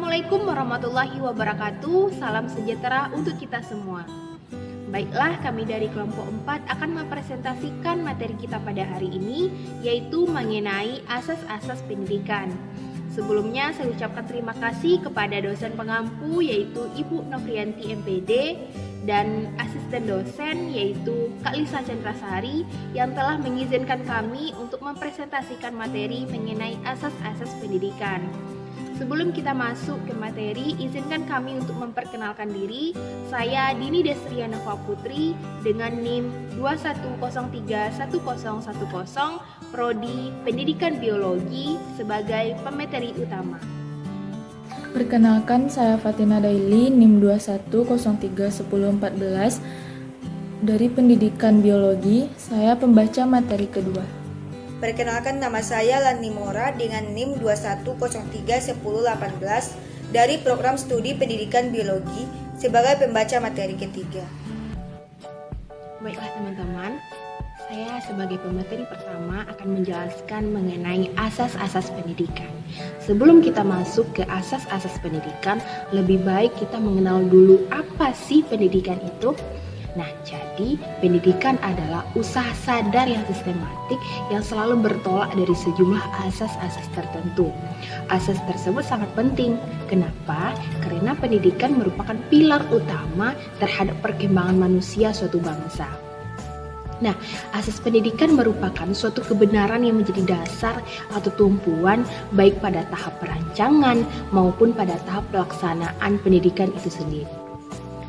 Assalamualaikum warahmatullahi wabarakatuh. Salam sejahtera untuk kita semua. Baiklah, kami dari kelompok 4 akan mempresentasikan materi kita pada hari ini, yaitu mengenai asas-asas pendidikan. Sebelumnya saya ucapkan terima kasih kepada dosen pengampu yaitu Ibu Novrianti MPD dan asisten dosen yaitu Kak Lisa Chandrasari yang telah mengizinkan kami untuk mempresentasikan materi mengenai asas-asas pendidikan. Sebelum kita masuk ke materi, izinkan kami untuk memperkenalkan diri. Saya Dini Destriana Putri dengan NIM 21031010 Prodi Pendidikan Biologi sebagai pemateri utama. Perkenalkan, saya Fatina Daily, NIM 21031014 dari Pendidikan Biologi. Saya pembaca materi kedua. Perkenalkan, nama saya Lani Mora dengan NIM 21031018 dari Program Studi Pendidikan Biologi sebagai pembaca materi ketiga. Baiklah teman-teman, saya sebagai pemateri pertama akan menjelaskan mengenai asas-asas pendidikan. Sebelum kita masuk ke asas-asas pendidikan, lebih baik kita mengenal dulu apa sih pendidikan itu. Nah, jadi pendidikan adalah usaha sadar yang sistematik yang selalu bertolak dari sejumlah asas-asas tertentu. Asas tersebut sangat penting. Kenapa? Karena pendidikan merupakan pilar utama terhadap perkembangan manusia suatu bangsa. Nah, asas pendidikan merupakan suatu kebenaran yang menjadi dasar atau tumpuan baik pada tahap perancangan maupun pada tahap pelaksanaan pendidikan itu sendiri.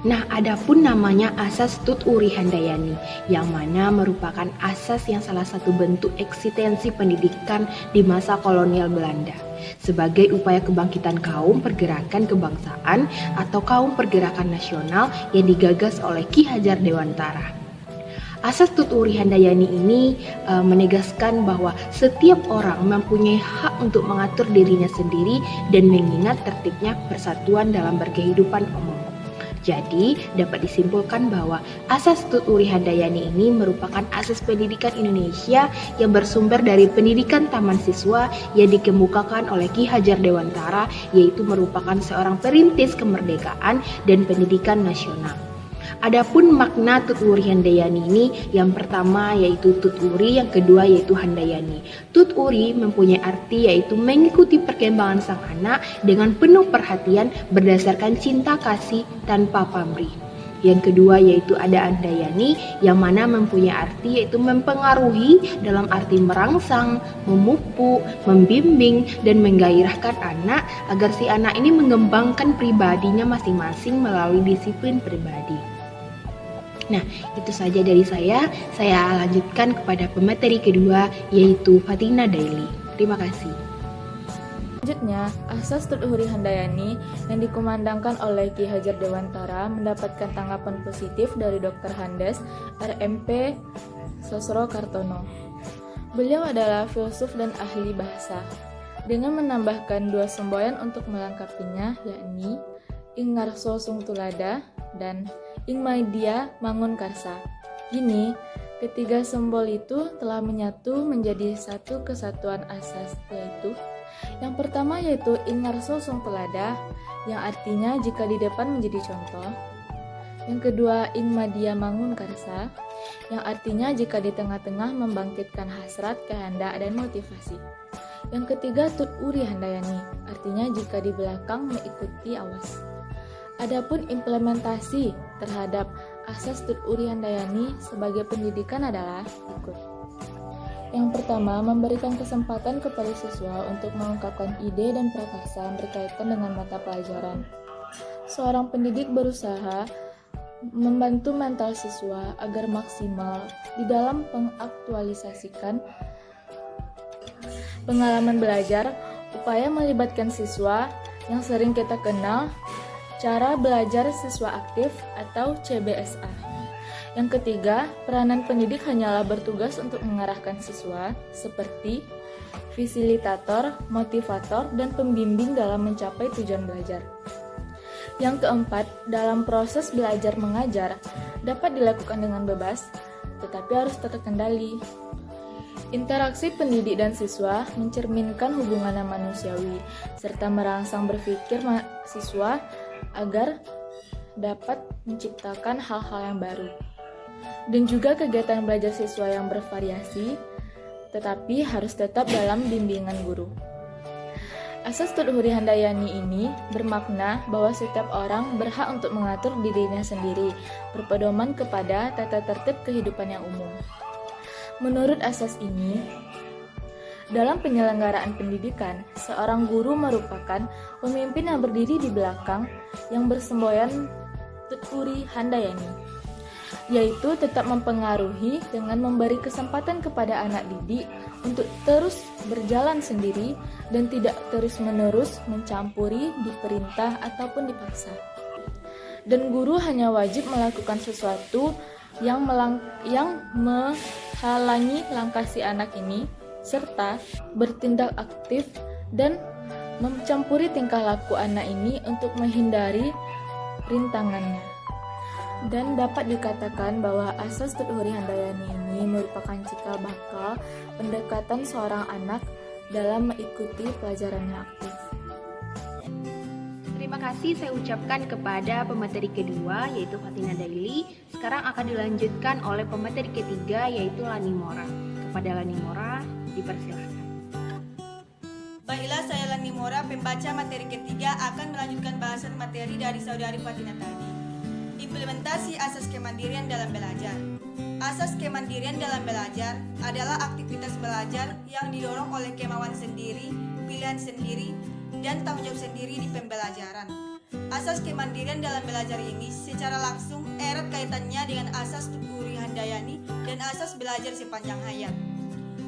Nah, adapun namanya asas Tut Uri Handayani, yang mana merupakan asas yang salah satu bentuk eksistensi pendidikan di masa kolonial Belanda sebagai upaya kebangkitan kaum pergerakan kebangsaan atau kaum pergerakan nasional yang digagas oleh Ki Hajar Dewantara. Asas Tut Uri Handayani ini menegaskan bahwa setiap orang mempunyai hak untuk mengatur dirinya sendiri dan mengingat tertibnya persatuan dalam berkehidupan umum. Jadi, dapat disimpulkan bahwa asas Tut Uri Handayani ini merupakan asas pendidikan Indonesia yang bersumber dari pendidikan taman siswa yang dikemukakan oleh Ki Hajar Dewantara, yaitu merupakan seorang perintis kemerdekaan dan pendidikan nasional. Adapun makna Tut Uri Handayani ini, yang pertama yaitu Tut Uri, yang kedua yaitu Handayani. Tut Uri mempunyai arti yaitu mengikuti perkembangan sang anak dengan penuh perhatian berdasarkan cinta kasih tanpa pamrih. Yang kedua yaitu ada Handayani, yang mana mempunyai arti yaitu mempengaruhi dalam arti merangsang, memupuk, membimbing, dan menggairahkan anak agar si anak ini mengembangkan pribadinya masing-masing melalui disiplin pribadi. Nah, itu saja dari saya. Saya lanjutkan kepada pemateri kedua, yaitu Fatina Daily. Terima kasih. Selanjutnya, asas Tut Uri Handayani yang dikumandangkan oleh Ki Hajar Dewantara mendapatkan tanggapan positif dari Dr. Handes RMP Sosro Kartono. Beliau adalah filsuf dan ahli bahasa, dengan menambahkan dua semboyan untuk melengkapinya, yakni Ing Ngarso Sung Tulada dan Ing Maidia Mangun Karsa. Kini, ketiga simbol itu telah menyatu menjadi satu kesatuan asas, yaitu yang pertama yaitu Ing Ngarso Sung Tulada, yang artinya jika di depan menjadi contoh. Yang kedua Ing Maidia Mangun Karsa, yang artinya jika di tengah-tengah membangkitkan hasrat, kehendak, dan motivasi. Yang ketiga Tut Uri Handayani, artinya jika di belakang mengikuti awas. Adapun implementasi terhadap asas Tut Uri Handayani sebagai pendidikan adalah berikut. Yang pertama, memberikan kesempatan kepada siswa untuk mengungkapkan ide dan prakarsa yang berkaitan dengan mata pelajaran. Seorang pendidik berusaha membantu mental siswa agar maksimal di dalam mengaktualisasikan pengalaman belajar, upaya melibatkan siswa yang sering kita kenal cara belajar siswa aktif atau CBSA. Yang ketiga, peranan pendidik hanyalah bertugas untuk mengarahkan siswa seperti fasilitator, motivator, dan pembimbing dalam mencapai tujuan belajar. Yang keempat, dalam proses belajar mengajar dapat dilakukan dengan bebas, tetapi harus terkendali. Interaksi pendidik dan siswa mencerminkan hubungan yang manusiawi, serta merangsang berpikir siswa agar dapat menciptakan hal-hal yang baru. Dan juga kegiatan belajar siswa yang bervariasi, tetapi harus tetap dalam bimbingan guru. Asas Tuluhuri Handayani ini bermakna bahwa setiap orang berhak untuk mengatur dirinya sendiri, berpedoman kepada tata tertib kehidupan yang umum. Menurut asas ini, dalam penyelenggaraan pendidikan, seorang guru merupakan pemimpin yang berdiri di belakang yang bersemboyan Tuluhuri Handayani, yaitu tetap mempengaruhi dengan memberi kesempatan kepada anak didik untuk terus berjalan sendiri dan tidak terus-menerus mencampuri, diperintah ataupun dipaksa. Dan guru hanya wajib melakukan sesuatu yang menghalangi langkah si anak ini, serta bertindak aktif dan mencampuri tingkah laku anak ini untuk menghindari rintangannya. Dan dapat dikatakan bahwa asas Tuluhuri Handayani ini merupakan cikal bakal pendekatan seorang anak dalam mengikuti pelajaran yang aktif. Terima kasih saya ucapkan kepada pemateri kedua yaitu Fatina Daily. Sekarang akan dilanjutkan oleh pemateri ketiga yaitu Lani Mora. Kepada Lani Mora dipersilakan. Baiklah, saya Lani Mora, pembaca materi ketiga akan melanjutkan bahasan materi dari saudari Fatina tadi. Implementasi asas kemandirian dalam belajar. Asas kemandirian dalam belajar adalah aktivitas belajar yang didorong oleh kemauan sendiri, pilihan sendiri, dan tanggung jawab sendiri di pembelajaran. Asas kemandirian dalam belajar ini secara langsung erat kaitannya dengan asas Tuluhuri Handayani dan asas belajar sepanjang hayat.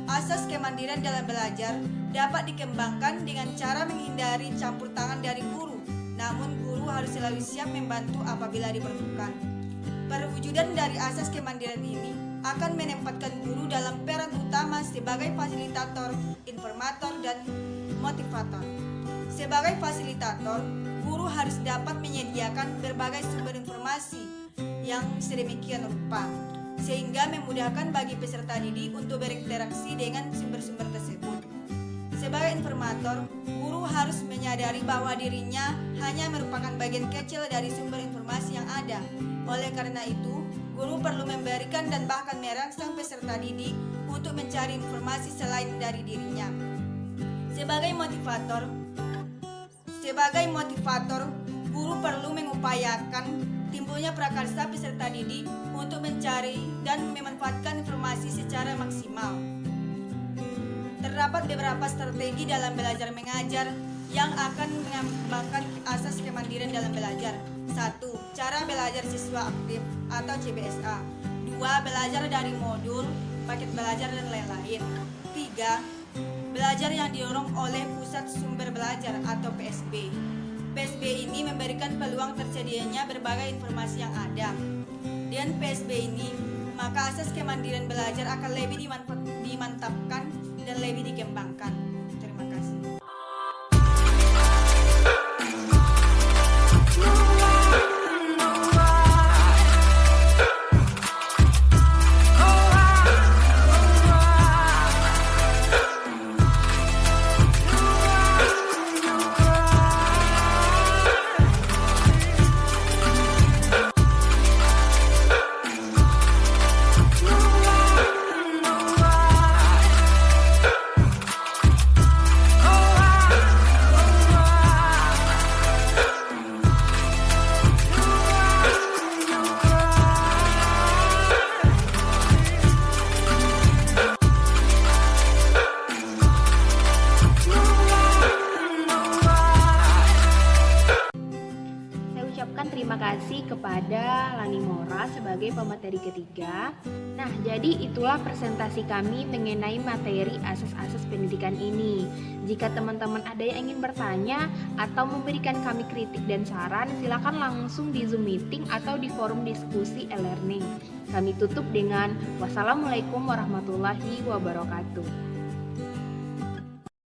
Asas kemandirian dalam belajar dapat dikembangkan dengan cara menghindari campur tangan dari guru, namun guru harus selalu siap membantu apabila diperlukan. Perwujudan dari asas kemandirian ini akan menempatkan guru dalam peran utama sebagai fasilitator, informator, dan motivator. Sebagai fasilitator, guru harus dapat menyediakan berbagai sumber informasi yang sedemikian rupa, sehingga memudahkan bagi peserta didik untuk berinteraksi dengan sumber-sumber tersebut. Sebagai informator, guru harus menyadari bahwa dirinya hanya merupakan bagian kecil dari sumber informasi yang ada. Oleh karena itu, guru perlu memberikan dan bahkan merangsang peserta didik untuk mencari informasi selain dari dirinya. Sebagai motivator, guru perlu mengupayakan timbulnya prakarsa peserta didik untuk mencari dan memanfaatkan informasi secara maksimal. Terdapat beberapa strategi dalam belajar mengajar yang akan mengembangkan asas kemandirian dalam belajar. 1. Cara belajar siswa aktif atau CBSA. 2. Belajar dari modul, paket belajar, dan lain-lain. 3. Belajar yang didorong oleh pusat sumber belajar atau PSB. PSB ini memberikan peluang tersedianya berbagai informasi yang ada. Dengan PSB ini, maka asas kemandirian belajar akan lebih dimantapkan dan lebih dikembangkan. Terima kasih. Terima kasih kepada Lani Mora sebagai pemateri ketiga. Nah, jadi itulah presentasi kami mengenai materi asas-asas pendidikan ini. Jika teman-teman ada yang ingin bertanya atau memberikan kami kritik dan saran, silakan langsung di Zoom meeting atau di forum diskusi e-learning. Kami tutup dengan wassalamualaikum warahmatullahi wabarakatuh.